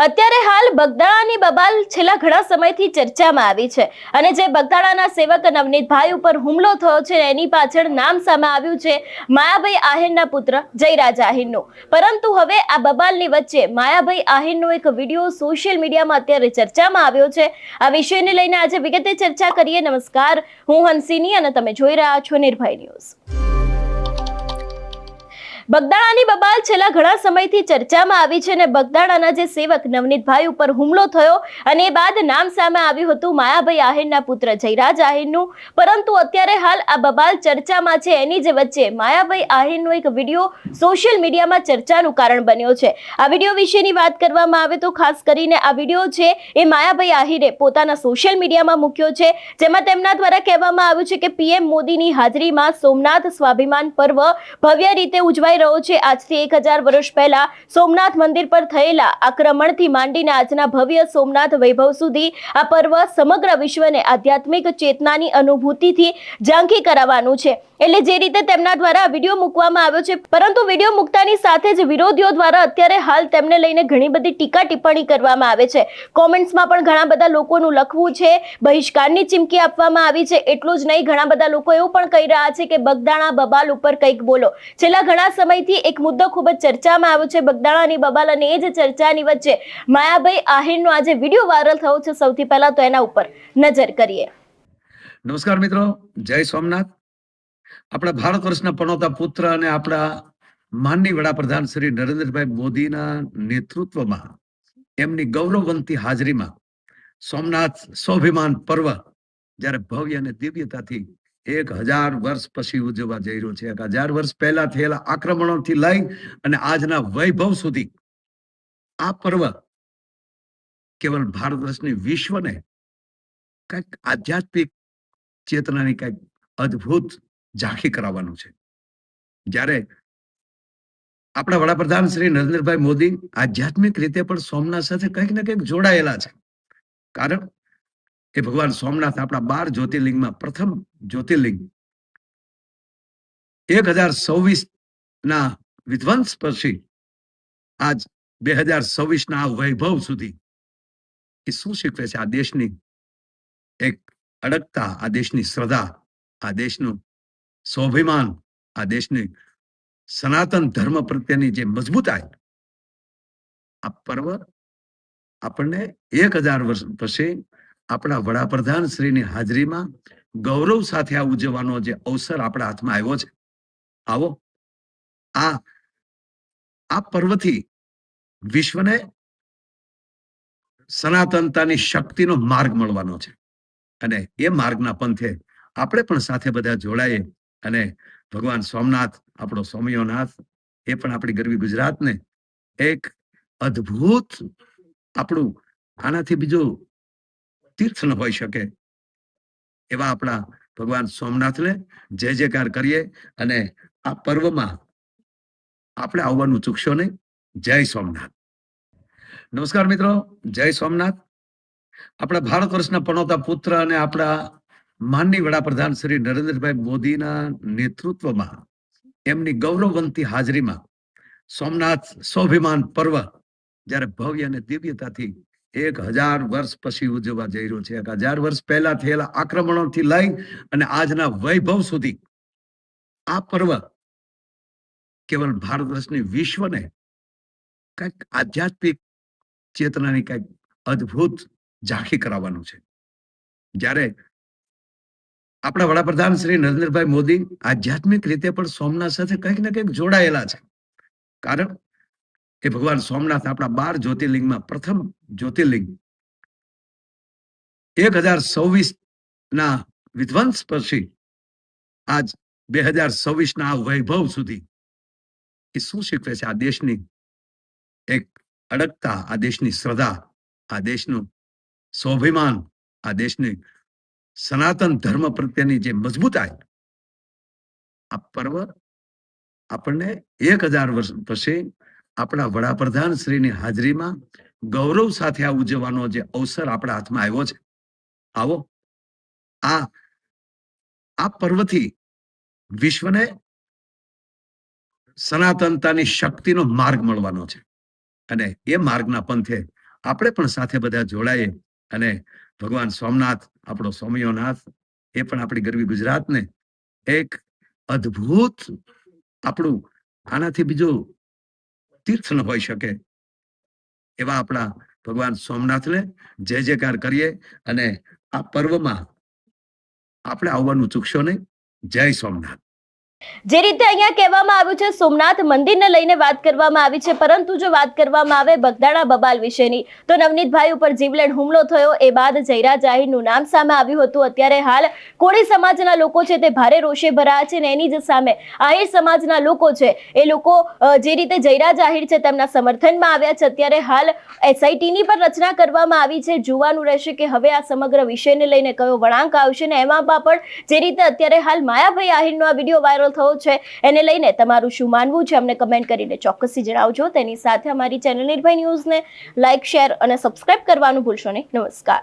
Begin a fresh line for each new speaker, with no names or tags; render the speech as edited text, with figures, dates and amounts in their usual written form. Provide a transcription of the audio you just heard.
અત્યારે હાલ બગદાણાની બબાલ છેલ્લા ઘણા સમયથી ચર્ચામાં આવી છે અને જે બગદાણાના સેવક નવનીતભાઈ ઉપર હુમલો થયો છે એની પાછળ નામ સામે આવ્યું છે માયાભાઈ આહિરના પુત્ર જયરાજ આહિરનું. પરંતુ હવે આ બબાલની વચ્ચે માયાભાઈ આહિરનો એક વિડીયો સોશિયલ મીડિયામાં અત્યારે ચર્ચામાં આવ્યો છે. આ વિષયને લઈને આજે વિગતે ચર્ચા કરીએ. નમસ્કાર, હું હંસિની અને તમે જોઈ રહ્યા છો નિર્ભય ન્યૂઝ. બગદાણાની બબાલ છેલ્લા ઘણા સમયથી ચર્ચામાં આવી છે અને બગદાણાના જે સેવક નવનીતભાઈ ઉપર હુમલો થયો અને એ બાદ નામ સામે આવ્યું હતું માયાભાઈ આહિરના પુત્ર જયરાજ આહિરનું. પરંતુ અત્યારે હાલ આ બબાલ ચર્ચામાં છે. એની જ વચ્ચે માયાભાઈ આહિરનો એક વિડીયો સોશિયલ મીડિયામાં ચર્ચાનું કારણ બન્યો છે. આ વિડીયો વિશેની વાત કરવામાં આવે તો ખાસ કરીને આ વિડીયો છે એ માયાભાઈ આહિરે પોતાના સોશિયલ મીડિયામાં મૂક્યો છે, જેમાં તેમના દ્વારા કહેવામાં આવ્યું છે કે પીએમ મોદીની હાજરીમાં સોમનાથ સ્વાભિમાન પર્વ ભવ્ય રીતે ઉજવાય રહ્યો છે. આજથી 1000 વર્ષ પહેલા સોમનાથ મંદિર પર થયેલા આક્રમણથી માંડીને આજના ભવ્ય સોમનાથ વૈભવ સુધી આ પર્વ સમગ્ર વિશ્વને આધ્યાત્મિક ચેતનાની અનુભૂતિથી ઝાંખી કરાવવાનું છે. એટલે જે રીતે તેમના દ્વારા વિડીયો મૂકવામાં આવ્યો છે, પરંતુ વિડીયો મૂકતાની સાથે જ વિરોધીઓ દ્વારા અત્યારે હાલ તેમને લઈને ઘણી બધી ટીકા ટિપ્પણી કરવામાં આવે છે. કોમેન્ટ્સમાં પણ ઘણા બધા લોકોનું લખવું છે, બહિષ્કારની ચીમકી આપવામાં આવી છે. એટલું જ નહીં, ઘણા બધા લોકો એવું પણ કહી રહ્યા છે કે બગદાણા બબાલ ઉપર કંઈક બોલો. છેલ્લા ઘણા સમયથી એક મુદ્દો ખૂબ જ ચર્ચામાં આવ્યો છે, બગદાણાની બબાલ, અને એ જ ચર્ચાની વચ્ચે માયાભાઈ આહિરનો આજે વિડીયો વાયરલ થયો છે. સૌથી પહેલા તો એના ઉપર નજર કરીએ.
નમસ્કાર મિત્રો, જય સોમનાથ. આપણા ભારત વર્ષના પનોતા પુત્ર અને આપણા માનનીય વડાપ્રધાન શ્રી નરેન્દ્રભાઈ મોદીના નેતૃત્વમાં એમની ગૌરવવંતી હાજરીમાં સોમનાથ સ્વાભિમાન પર્વ જ્યારે ભવ્ય અને દિવ્યતાથી 1000 વર્ષ પછી ઉજવવા જઈ રહ્યો છે. 1000 વર્ષ પહેલા થયેલા આક્રમણોથી લઈ અને આજના વૈભવ સુધી આ પર્વ કેવલ ભારત વર્ષની વિશ્વને કઈક આધ્યાત્મિક ચેતનાની કઈક અદ્ભુત ઝાંખી કરાવવાનું છે. જ્યારે આપણા વડાપ્રધાન શ્રી નરેન્દ્રભાઈ મોદી આધ્યાત્મિક રીતે પણ સોમનાથ સાથે કંઈક ને કંઈક જોડાયેલા છે. કારણ એ ભગવાન સોમનાથ આપણા 12 જ્યોતિર્લિંગમાં પ્રથમ જ્યોતિર્લિંગ 1026 ના વિધ્વંસ પછી આજ 2026 ના વૈભવ સુધી એ શું શીખવે છે? આ દેશની એક અડગતા, આ દેશની શ્રદ્ધા, આ દેશનું સ્વાભિમાન, આ દેશની સનાતન ધર્મ પ્રત્યેની જે મજબૂતાઈ, આ પર્વ આપણને 1000 વર્ષ પછી આપણા વડાપ્રધાન શ્રીની હાજરીમાં ગૌરવ સાથે આ ઉજવવાનો જે અવસર આપણા હાથમાં આવ્યો છે. આવો આ પર્વથી વિશ્વને સનાતનતાની શક્તિનો માર્ગ મળવાનો છે અને એ માર્ગના પંથે આપણે પણ સાથે બધા જોડાઈએ અને ભગવાન સોમનાથ, આપણો સોમયોનાથ, એ પણ આપણી ગરવી ગુજરાતને એક અદ્ભુત, આપણું આનાથી બીજું તીર્થ ન હોઈ શકે એવા આપણા ભગવાન સોમનાથને જય જયકાર કરીએ અને આ પર્વમાં આપણે આવવાનું ચૂકશો નહીં. જય સોમનાથ. નમસ્કાર મિત્રો, જય સોમનાથ. આપણા ભારત વર્ષના પનોતા પુત્ર અને આપણા માનનીય વડાપ્રધાન શ્રી નરેન્દ્રભાઈ મોદીના નેતૃત્વમાં એમની ગૌરવવંતી હાજરીમાં સોમનાથ સ્વાભિમાન પર્વ જ્યારે ભવ્ય અને દિવ્યતાથી 1000 વર્ષ પછી ઉજવવા જઈ રહ્યો છે. 1000 વર્ષ પહેલા થયેલા આક્રમણોથી લઈ અને આજના વૈભવ સુધી આ પર્વ કેવલ ભારત વર્ષની વિશ્વને કઈક આધ્યાત્મિક ચેતનાની કઈક અદ્ભુત ઝાંખી કરાવવાનું છે. જ્યારે આપણા વડાપ્રધાન શ્રી નરેન્દ્રભાઈ મોદી આધ્યાત્મિક રીતે પણ સોમનાથ સાથે કંઈક ને કંઈક જોડાયેલા છે. કારણ એ ભગવાન સોમનાથ આપણા 12 જ્યોતિર્લિંગમાં પ્રથમ જ્યોતિર્લિંગ 1026 ના વિધ્વંસ પછી આજ 2026 ના વૈભવ સુધી એ શું શીખવે છે? આ દેશની એક અડગતા, આ દેશની શ્રદ્ધા, આ દેશનું સ્વાભિમાન, આ દેશની સનાતન ધર્મ પ્રત્યેની જે મજબૂતાઈ, આ પર્વ આપણને 1000 વર્ષ પછી આપણા વડાપ્રધાન શ્રીની હાજરીમાં ગૌરવ સાથે આ ઉજવવાનો જે અવસર આપણા હાથમાં આવ્યો છે. આવો આ પર્વથી વિશ્વને સનાતનતાની શક્તિનો માર્ગ મળવાનો છે અને એ માર્ગના પંથે આપણે પણ સાથે બધા જોડાઈએ અને ભગવાન સોમનાથ, આપણો સોમયોનાથ, એ પણ આપણી ગરવી ગુજરાતને એક અદ્ભુત આપણું આનાથી બીજું તીર્થ ન હોઈ શકે એવા આપણા ભગવાન સોમનાથને જય જયકાર કરીએ અને આ પર્વમાં આપણે આવવાનું ચૂકશો નહીં. જય સોમનાથ.
જે રીતે અહીંયા કહેવામાં આવ્યું છે, સોમનાથ મંદિરને લઈને વાત કરવામાં આવી છે, પરંતુ જો વાત કરવામાં આવે બગદાણા બબાલ વિશેની, તો નવનીતભાઈ ઉપર જીવલેણ હુમલો થયો એ બાદ જયરાજ આહિરનું નામ સામે આવ્યું હતું. અત્યારે હાલ કોળી સમાજના લોકો છે તે ભારે રોષે ભરાયા છે, અને એની જ સામે આહિર સમાજના લોકો છે એ લોકો જે રીતે જયરાજ આહિર છે તેમના સમર્થનમાં આવ્યા છે. અત્યારે હાલ એસઆઈટીની પણ રચના કરવામાં આવી છે. જોવાનું રહેશે કે હવે આ સમગ્ર વિષયને લઈને કયો વળાંક આવશે, ને એમાં પણ જે રીતે અત્યારે હાલ માયાભાઈ આહિરનો આ વિડીયો વાયરલ થયો છે એને લઈને તમારું શું માનવું છે અમને કમેન્ટ કરીને ચોક્કસથી જણાવજો. તેની સાથે અમારી ચેનલ નિર્ભય ન્યૂઝને લાઇક, શેર અને સબસ્ક્રાઇબ કરવાનું ભૂલશો નહીં. નમસ્કાર.